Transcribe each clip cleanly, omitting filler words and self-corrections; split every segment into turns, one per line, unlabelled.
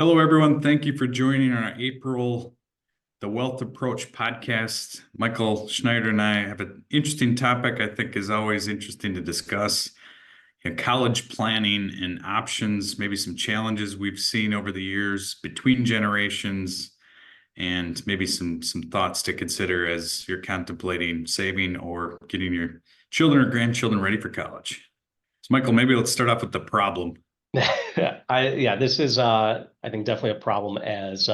Hello, everyone. Thank you for joining our April The Wealth Approach podcast. Michael Schneider and I have an interesting topic I think is always interesting to discuss. College planning and options, maybe some challenges we've seen over the years between generations, and maybe some thoughts to consider as you're contemplating saving or getting your children or grandchildren ready for college. So, Michael, maybe let's start off with the problem.
This is I think definitely a problem as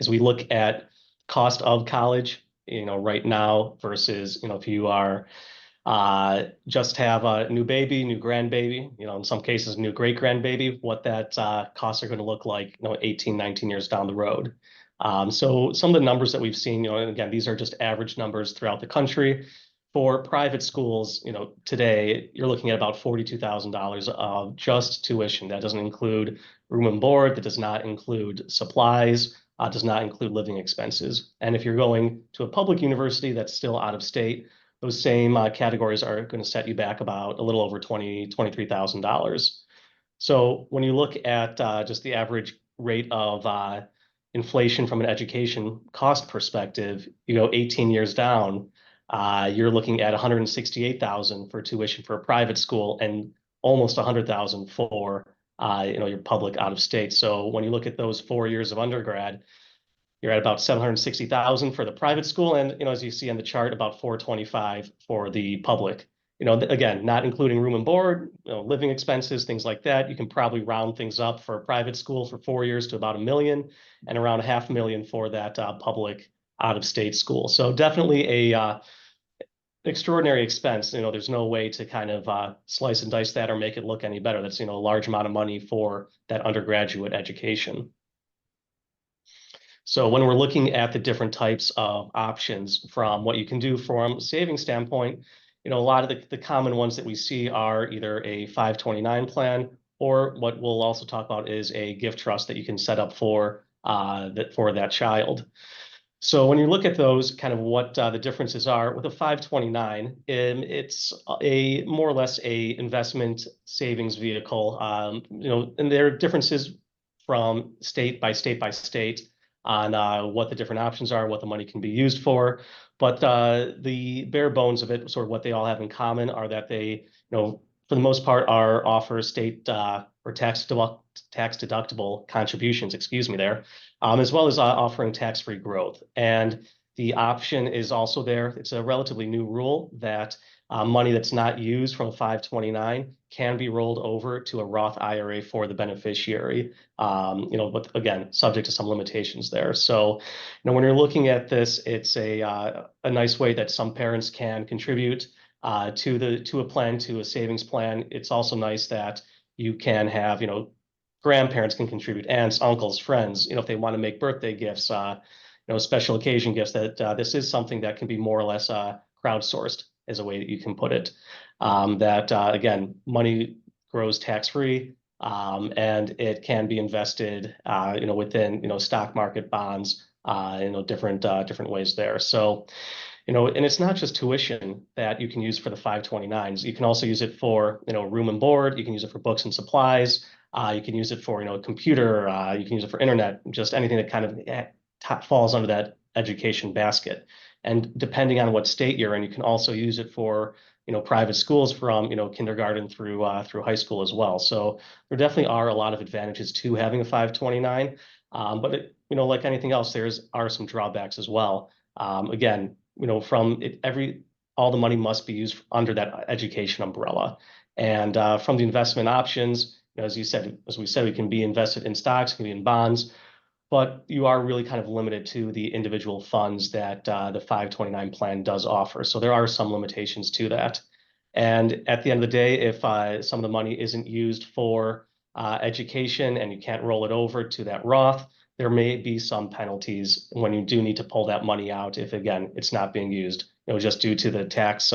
we look at cost of college, right now versus, if you are just have a new baby, new grandbaby, in some cases new great grandbaby, what that costs are going to look like, 18, 19 years down the road. So some of the numbers that we've seen, and again, these are just average numbers throughout the country. For private schools, today you're looking at about $42,000 of just tuition. That doesn't include room and board. That does not include supplies. Does not include living expenses. And if you're going to a public university that's still out of state, those same categories are going to set you back about a little over $23,000. So when you look at just the average rate of inflation from an education cost perspective, you go 18 years down, you're looking at 168,000 for tuition for a private school and almost 100,000 for your public out of state. So when you look at those 4 years of undergrad, you're at about 760,000 for the private school, and as you see on the chart, about 425 for the public. Again, not including room and board, living expenses, things like that. You can probably round things up for a private school for 4 years to about 1 million, and around 500,000 for that public out-of-state school. So definitely a extraordinary expense. There's no way to kind of slice and dice that or make it look any better. That's a large amount of money for that undergraduate education. So when we're looking at the different types of options from what you can do from a savings standpoint, a lot of the common ones that we see are either a 529 plan, or what we'll also talk about is a gift trust that you can set up for that child. So when you look at those, kind of what the differences are with a 529, it's a more or less a investment savings vehicle. And there are differences from state by state by state on what the different options are, what the money can be used for. But the bare bones of it, sort of what they all have in common, are that they, for the most part, offer state or tax deductible contributions, excuse me, there, as well as offering tax-free growth. And the option is also there. It's a relatively new rule that money that's not used from a 529 can be rolled over to a Roth IRA for the beneficiary, but again, subject to some limitations there. So, when you're looking at this, it's a nice way that some parents can contribute to a plan, to a savings plan. It's also nice that you can have, grandparents can contribute, aunts, uncles, friends, if they want to make birthday gifts, special occasion gifts, that this is something that can be more or less crowdsourced, as a way that you can put it. Again, money grows tax-free, and it can be invested, within, stock market, bonds, different ways there. So, and it's not just tuition that you can use for the 529s. You can also use it for, room and board. You can use it for books and supplies. You can use it for, computer. You can use it for internet, just anything that kind of falls under that education basket. And depending on what state you're in, you can also use it for, private schools from, kindergarten through high school as well. So there definitely are a lot of advantages to having a 529. But like anything else, are some drawbacks as well. Again, from it, all the money must be used under that education umbrella. And from the investment options, as we said, it can be invested in stocks, it can be in bonds, but you are really kind of limited to the individual funds that the 529 plan does offer. So there are some limitations to that. And at the end of the day, if some of the money isn't used for education and you can't roll it over to that Roth, there may be some penalties when you do need to pull that money out if, again, it's not being used, just due to the tax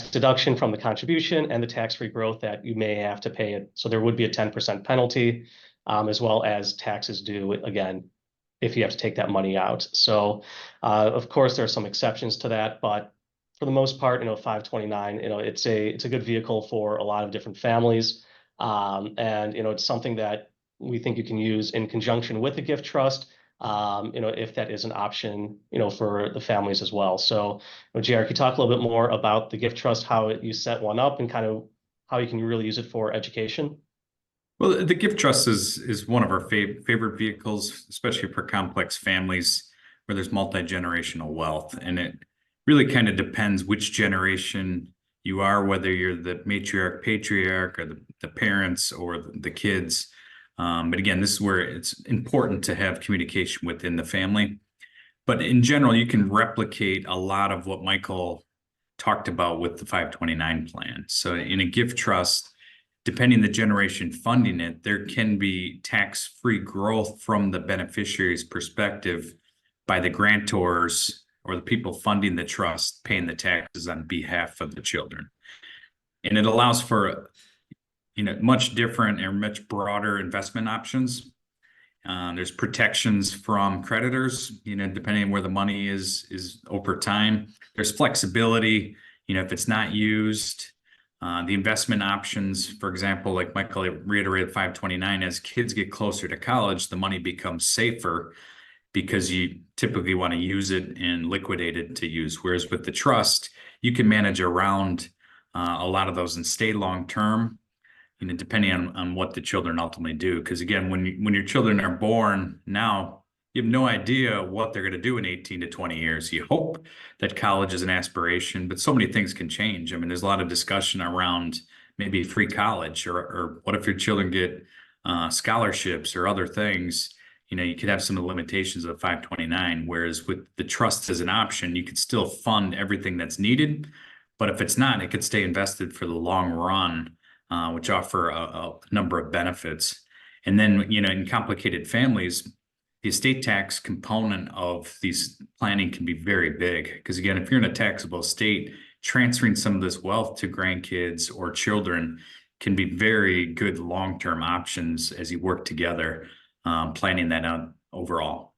deduction from the contribution and the tax-free growth that you may have to pay it. So there would be a 10% penalty, as well as taxes due, again, if you have to take that money out. So, of course, there are some exceptions to that, but for the most part, 529, it's a good vehicle for a lot of different families. And, it's something that we think you can use in conjunction with a gift trust, if that is an option, for the families as well. So, JR, can you talk a little bit more about the gift trust, how you set one up and kind of how you can really use it for education?
Well, the gift trust is one of our favorite vehicles, especially for complex families where there's multi-generational wealth. And it really kind of depends which generation you are, whether you're the matriarch, patriarch, or the parents or the kids. But again, this is where it's important to have communication within the family. But in general, you can replicate a lot of what Michael talked about with the 529 plan. So in a gift trust, depending the generation funding it, there can be tax-free growth from the beneficiary's perspective by the grantors or the people funding the trust paying the taxes on behalf of the children. And it allows for much different and much broader investment options. There's protections from creditors, depending on where the money is over time. There's flexibility, if it's not used. The investment options, for example, like Michael reiterated 529, as kids get closer to college, the money becomes safer because you typically want to use it and liquidate it to use. Whereas with the trust, you can manage around a lot of those and stay long term, depending on what the children ultimately do. Because again, when your children are born now, you have no idea what they're going to do in 18 to 20 years. You hope that college is an aspiration, but so many things can change. I mean, there's a lot of discussion around maybe free college or what if your children get scholarships or other things. You could have some of the limitations of 529, whereas with the trust as an option, you could still fund everything that's needed. But if it's not, it could stay invested for the long run, which offer a number of benefits. And then, in complicated families, the estate tax component of these planning can be very big. Because again, if you're in a taxable estate, transferring some of this wealth to grandkids or children can be very good long-term options as you work together, planning that out overall.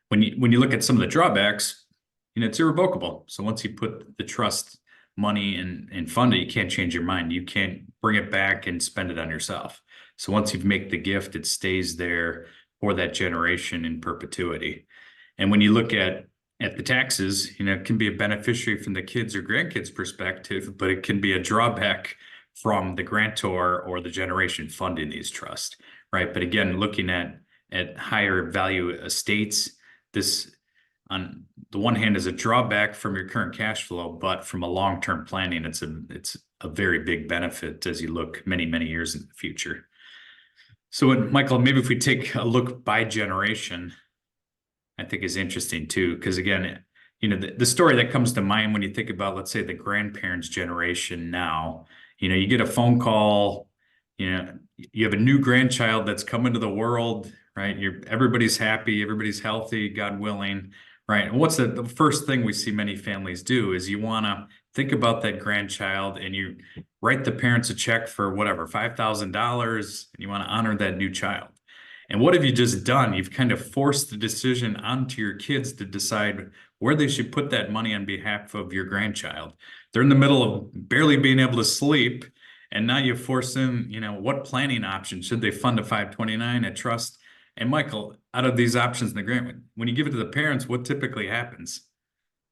When you look at some of the drawbacks, it's irrevocable. So once you put the trust money and fund it, you can't change your mind. You can't bring it back and spend it on yourself. So once you make the gift, it stays there for that generation in perpetuity. And when you look at the taxes, it can be a beneficiary from the kids or grandkids perspective, but it can be a drawback from the grantor or the generation funding these trusts, right? But again, looking at higher value estates, this on the one hand is a drawback from your current cash flow, but from a long-term planning, it's a very big benefit as you look many, many years in the future. So Michael, maybe if we take a look by generation, I think is interesting too, because again, the story that comes to mind when you think about, let's say, the grandparents' generation now, you get a phone call, you have a new grandchild that's come into the world, right? Everybody's happy, everybody's healthy, God willing, right? And what's the first thing we see many families do is you want to think about that grandchild and you write the parents a check for whatever, $5,000, and you want to honor that new child. And what have you just done? You've kind of forced the decision onto your kids to decide where they should put that money on behalf of your grandchild. They're in the middle of barely being able to sleep. And now you force them, what planning option should they fund a 529, a trust? And Michael, out of these options in the grant, when you give it to the parents, what typically happens?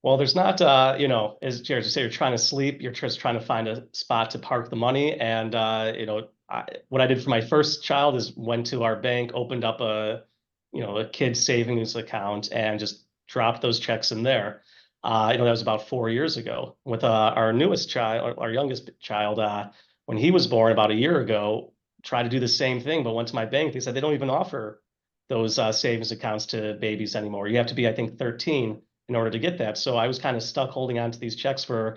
Well, there's not, as Jared, you say, you're trying to sleep, you're just trying to find a spot to park the money. And, what I did for my first child is went to our bank, opened up a kid's savings account and just dropped those checks in there. That was about 4 years ago. With our newest child, our youngest child, when he was born about a year ago, tried to do the same thing, but went to my bank. They said they don't even offer those savings accounts to babies anymore. You have to be, I think, 13 in order to get that. So I was kind of stuck holding on to these checks for,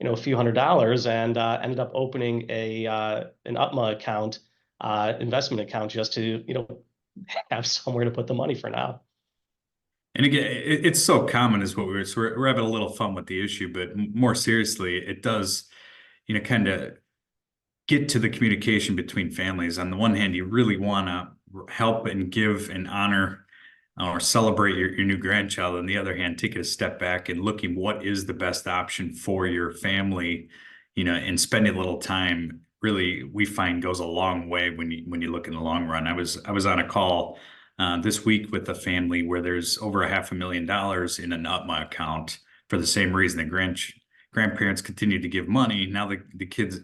a few $100s and ended up opening an UTMA account, investment account, just to, have somewhere to put the money for now.
And again, it's so common is what we're having a little fun with the issue, but more seriously, it does, kind of get to the communication between families. On the one hand, you really want to help and give and honor or celebrate your new grandchild. On the other hand, take it a step back and looking what is the best option for your family, and spending a little time really we find goes a long way when you look in the long run. I was on a call this week with a family where there's over $500,000 in an UTMA account for the same reason. The grandparents continue to give money. Now the kids,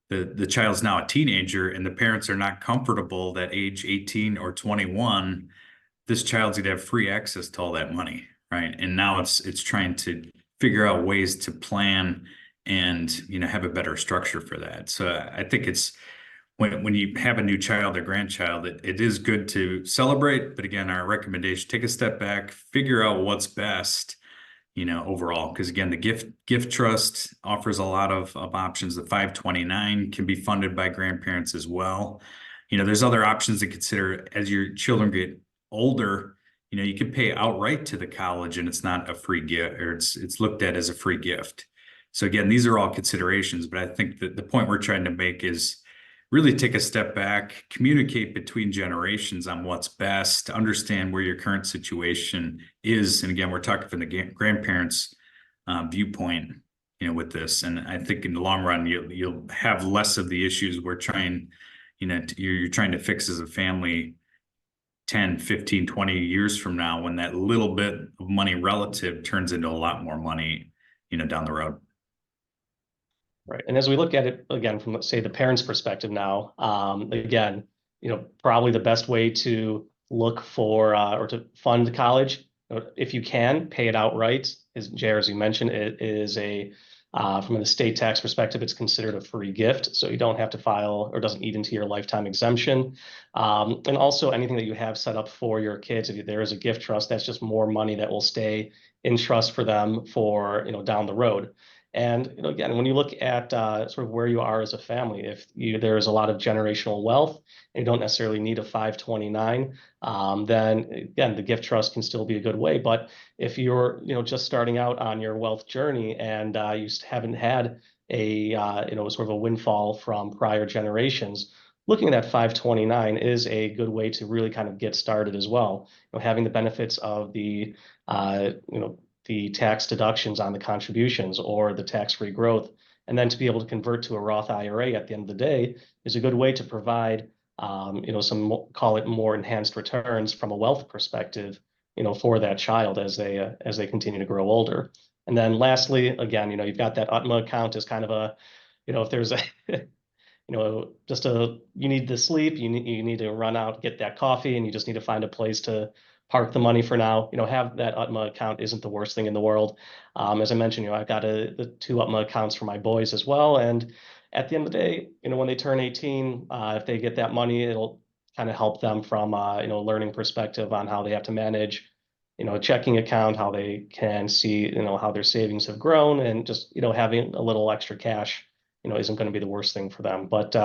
the child's now a teenager, and the parents are not comfortable that age 18 or 21, this child's gonna have free access to all that money, right? And now it's trying to figure out ways to plan and have a better structure for that. So I think it's when you have a new child or grandchild, it is good to celebrate, but again, our recommendation, take a step back, figure out what's best, overall. Because again, the gift trust offers a lot of options. The 529 can be funded by grandparents as well. There's other options to consider as your children get older. You can pay outright to the college and it's not a free gift, or it's looked at as a free gift. So again, these are all considerations, but I think that the point we're trying to make is really take a step back, communicate between generations on what's best, understand where your current situation is. And again, we're talking from the grandparents' viewpoint, with this. And I think in the long run, you'll have less of the issues we're trying, you're trying to fix as a family 10, 15, 20 years from now, when that little bit of money relative turns into a lot more money, down the road.
Right. And as we look at it again from, let's say, the parents' perspective now, again, probably the best way to look for or to fund college, if you can, pay it outright. As Jared, as you mentioned, it is from an estate tax perspective, it's considered a free gift. So you don't have to file, or doesn't eat into your lifetime exemption. And also anything that you have set up for your kids, if there is a gift trust, that's just more money that will stay in trust for them for, down the road. And again, when you look at sort of where you are as a family, if there is a lot of generational wealth and you don't necessarily need a 529, then again, the gift trust can still be a good way. But if you're just starting out on your wealth journey and you haven't had a sort of a windfall from prior generations, looking at that 529 is a good way to really kind of get started as well. Having the benefits of the the tax deductions on the contributions or the tax-free growth, and then to be able to convert to a Roth IRA at the end of the day is a good way to provide, some, call it, more enhanced returns from a wealth perspective, for that child as they continue to grow older. And then lastly, again, you've got that UTMA account as kind of a, if there's a, you need to sleep, you need to run out, get that coffee, and you just need to find a place to park the money for now. Have that UTMA account isn't the worst thing in the world. As I mentioned, I've got the 2 UTMA accounts for my boys as well. And at the end of the day, when they turn 18, if they get that money, it'll kind of help them from learning perspective on how they have to manage, a checking account, how they can see, how their savings have grown, and just, having a little extra cash, isn't going to be the worst thing for them. But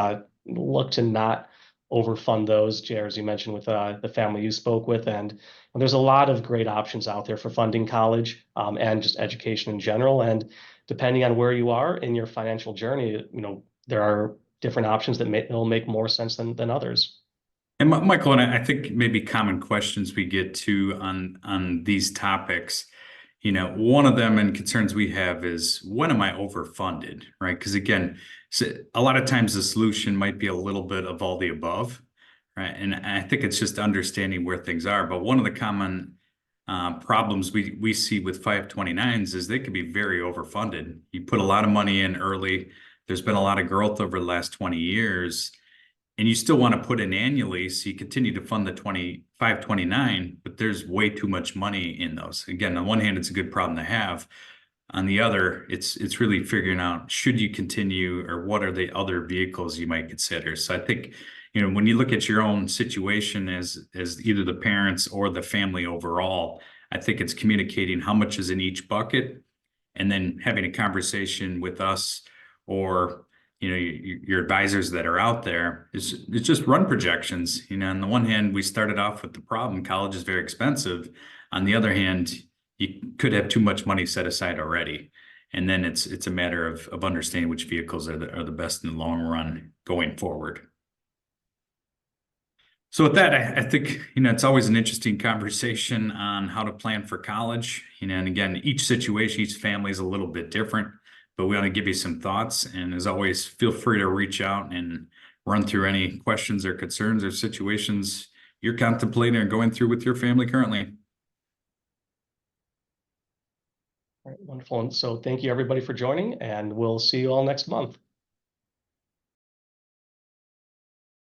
look to not overfund those, Jared, as you mentioned, with the family you spoke with. And there's a lot of great options out there for funding college and just education in general. And depending on where you are in your financial journey, there are different options that will make more sense than others.
And Michael, and I think maybe common questions we get to on these topics, one of them and concerns we have is, when am I overfunded, right? Because again, so a lot of times the solution might be a little bit of all the above, right? And I think it's just understanding where things are. But one of the common problems we see with 529s is they can be very overfunded. You put a lot of money in early. There's been a lot of growth over the last 20 years. And you still want to put in annually, so you continue to fund the 529, but there's way too much money in those. Again, on one hand, it's a good problem to have. On the other, it's really figuring out, should you continue, or what are the other vehicles you might consider? So I think, when you look at your own situation as either the parents or the family overall, I think it's communicating how much is in each bucket, and then having a conversation with us or your advisors that are out there. It's just run projections. On the one hand, we started off with the problem, college is very expensive. On the other hand, you could have too much money set aside already. And then it's a matter of understanding which vehicles are the best in the long run going forward. So with that, I think, it's always an interesting conversation on how to plan for college. And again, each situation, each family is a little bit different. but we want to give you some thoughts. And as always, feel free to reach out and run through any questions or concerns or situations you're contemplating or going through with your family currently.
All right, wonderful. And so thank you everybody for joining, and we'll see you all next month.